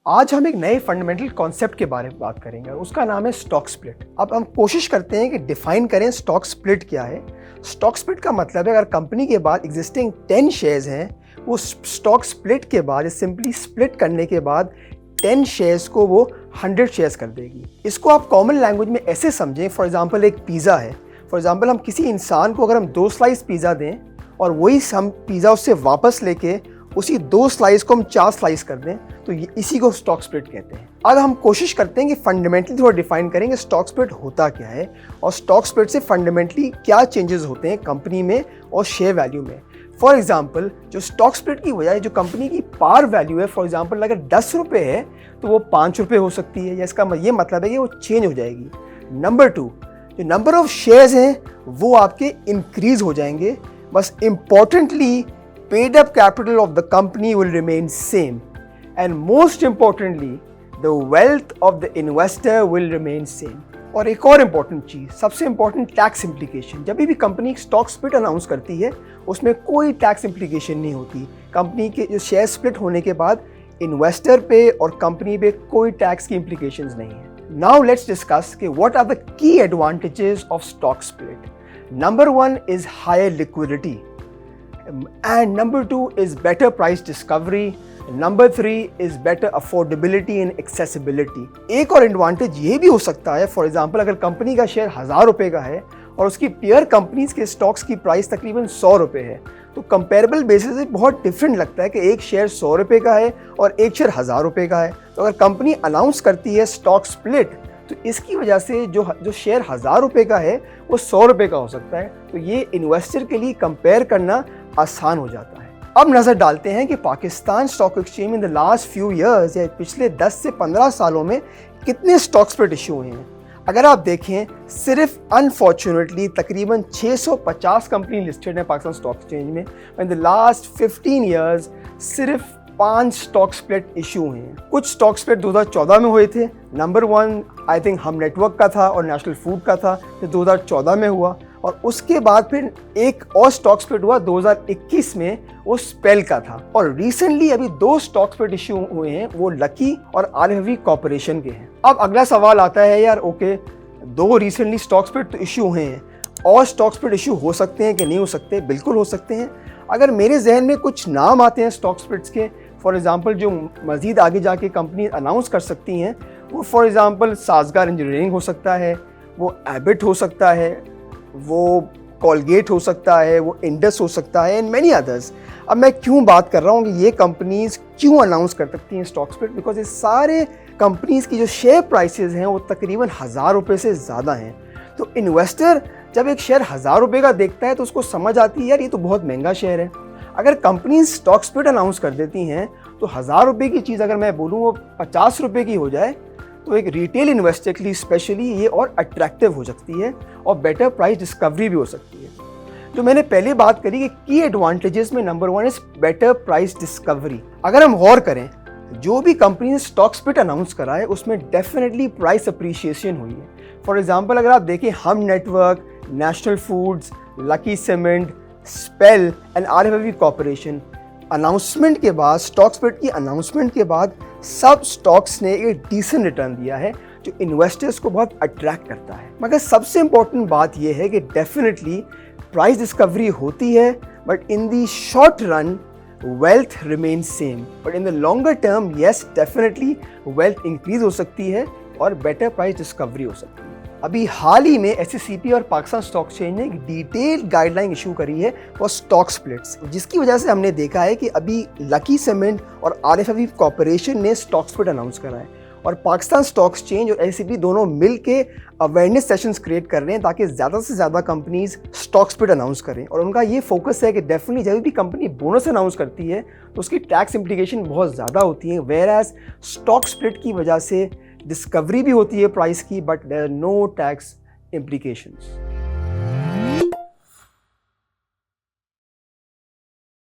आज हम एक नए फंडामेंटल कॉन्सेप्ट के बारे में बात करेंगे और उसका नाम है स्टॉक स्प्लिट। अब हम कोशिश करते हैं कि डिफाइन करें स्टॉक स्प्लिट क्या है। स्टॉक स्प्लिट का मतलब है अगर कंपनी के बाद एग्जिस्टिंग 10 शेयर्स हैं, वो स्टॉक स्प्लिट के बाद सिंपली स्प्लिट करने के बाद 10 शेयर्स को वो 100 शेयर्स कर देगी। इसको आप कॉमन लैंग्वेज में ऐसे समझें, फॉर एग्जांपल एक पिज़्ज़ा है। फॉर एग्जांपल हम किसी इंसान को अगर हम 2 स्लाइस पिज़्ज़ा दें और वही हम पिज़्ज़ा उससे वापस लेके उसी 2 स्लाइस को हम 4 स्लाइस कर दें, तो इसी को स्टॉक स्प्लिट कहते हैं। अब हम कोशिश करते हैं कि फंडामेंटली थोड़ा डिफाइन करेंगे स्टॉक स्प्लिट होता क्या है और स्टॉक स्प्लिट से फंडामेंटली क्या चेंजेस होते हैं कंपनी में और शेयर वैल्यू में। फॉर एग्जांपल जो स्टॉक स्प्लिट की वजह है, जो कंपनी की पार वैल्यू है, फॉर एग्जांपल अगर 10 रुपये है तो वो 5 रुपये हो सकती है, या इसका ये मतलब है कि वो चेंज हो जाएगी। नंबर 2, जो नंबर ऑफ शेयर्स हैं वो आपके इंक्रीज हो जाएंगे, बस importantly paid up capital of the company will remain same, and most importantly the wealth of the investor will remain same। और एक और इम्पॉर्टेंट चीज़, सबसे इम्पॉर्टेंट टैक्स इम्प्लीकेशन। जब भी कंपनी स्टॉक स्प्लिट अनाउंस करती है उसमें कोई टैक्स इम्प्लीकेशन नहीं होती। कंपनी के जो शेयर स्प्लिट होने के बाद इन्वेस्टर पे और कंपनी पे कोई टैक्स की इम्प्लीकेशंस नहीं है। नाउ लेट्स डिस्कस कि what are the key advantages of stock split. Number 1 is higher liquidity, and number 2 is better price discovery, number 3 is better affordability and accessibility। एक और एडवांटेज ये भी हो सकता है, फॉर एग्जांपल अगर कंपनी का शेयर 1000 रुपये का है और उसकी पेयर कंपनीज के स्टॉक्स की प्राइस तकरीबन 100 रुपये है, तो कंपेरेबल बेसिस से बहुत डिफरेंट लगता है कि एक शेयर 100 रुपये का है और एक शेयर 1000 रुपये का है। तो अगर कंपनी अनाउंस करती है स्टॉक स्प्लिट, तो इसकी वजह से जो शेयर 1000 रुपये का है वो 100 रुपये का हो सकता है। तो ये इन्वेस्टर के लिए कंपेयर करना आसान हो जाता है। अब नज़र डालते हैं कि Pakistan stock exchange in the last few years या पिछले 10 से 15 सालों में कितने स्टॉक स्प्लिट इशू हुए हैं। अगर आप देखें, सिर्फ अनफॉर्चुनेटली तकरीबन 650 कंपनी लिस्टेड है पाकिस्तान स्टॉक एक्सचेंज में। इन द लास्ट 15 ईयर्स सिर्फ 5 स्टॉक स्प्लिट इशू हुए हैं। कुछ स्टॉक स्प्लिट 2014 में हुए थे। नंबर 1 आई थिंक हम नेटवर्क का था और नेशनल फूड का था, जो 2014 में हुआ, और उसके बाद फिर एक और स्टॉक स्प्लिट हुआ 2021 में, वो स्पेल का था। और रिसेंटली अभी 2 स्टॉक स्प्लिट इशू हुए हैं, वो लकी और आरएफवी कॉर्पोरेशन के हैं। अब अगला सवाल आता है, यार ओके 2 रिसेंटली स्टॉक स्प्लिट तो इशू हुए हैं, और स्टॉक स्प्लिट इशू हो सकते हैं कि नहीं हो सकते? बिल्कुल हो सकते हैं। अगर मेरे जहन में कुछ नाम आते हैं स्टॉक स्प्लिट्स के, फॉर एग्जांपल जो मज़ीद आगे जाके कंपनी अनाउंस कर सकती हैं, वो फॉर एग्जांपल साजगार इंजीनियरिंग हो सकता है, वो एबिट हो सकता है, वो कॉलगेट हो सकता है, वो इंडस हो सकता है, एंड मैनी अदर्स। अब मैं क्यों बात कर रहा हूँ कि ये कंपनीज क्यों अनाउंस कर सकती हैं स्टॉक स्प्लिट? बिकॉज ये सारे कंपनीज की जो शेयर प्राइसेस हैं वो तकरीबन 1000 रुपये से ज़्यादा हैं। तो इन्वेस्टर जब एक शेयर 1000 रुपये का देखता है तो उसको समझ आती है यार ये तो बहुत महंगा शेयर है। अगर कंपनी स्टॉक स्प्लिट अनाउंस कर देती हैं तो 1000 रुपये की चीज़ अगर मैं बोलूँ वो 50 रुपये की हो जाए, तो एक रिटेल इन्वेस्टर के लिए स्पेशली ये और अट्रैक्टिव हो सकती है और बेटर प्राइस डिस्कवरी भी हो सकती है। जो मैंने पहले बात करी कि की एडवांटेजेस में number 1 is better price discovery. अगर हम गौर करें, जो भी कंपनी ने स्टॉक स्प्लिट अनाउंस करा है उसमें डेफिनेटली प्राइस अप्रिशिएशन हुई है। फॉर एग्जांपल अगर आप देखें, Hum Network, National Foods, Lucky Cement, स्पेल एंड आरएफवी कॉर्पोरेशन, अनाउंसमेंट के बाद, स्टॉक स्प्लिट की अनाउंसमेंट के बाद सब स्टॉक्स ने एक डिसेंट रिटर्न दिया है जो इन्वेस्टर्स को बहुत अट्रैक्ट करता है। मगर सबसे इंपॉर्टेंट बात यह है कि डेफिनेटली प्राइस डिस्कवरी होती है, but in the short run wealth remain same, but in the longer term yes definitely wealth increase हो सकती है और बेटर प्राइस डिस्कवरी हो सकती है। अभी हाल ही में एससीसीपी और पाकिस्तान स्टॉक एक्सचेंज ने एक डिटेल गाइडलाइन इशू करी है फॉर स्टॉक स्प्लिट्स, जिसकी वजह से हमने देखा है कि अभी लकी सीमेंट और आरएफवी कॉर्पोरेशन ने स्टॉक स्प्लिट अनाउंस करा है और पाकिस्तान स्टॉक एक्सचेंज और एससीसीपी दोनों मिल के अवेयरनेस सेशंस क्रिएट कर रहे हैं ताकि ज़्यादा से ज़्यादा कंपनीज स्टॉक स्प्लिट अनाउंस करें। और उनका ये फोकस है कि डेफिनेटली जब भी कंपनी बोनस अनाउंस करती है तो उसकी टैक्स इम्प्लीकेशन बहुत ज़्यादा होती है, वेयर एज स्टॉक स्प्लिट की वजह से डिस्कवरी भी होती है प्राइस की, but there are no tax implications।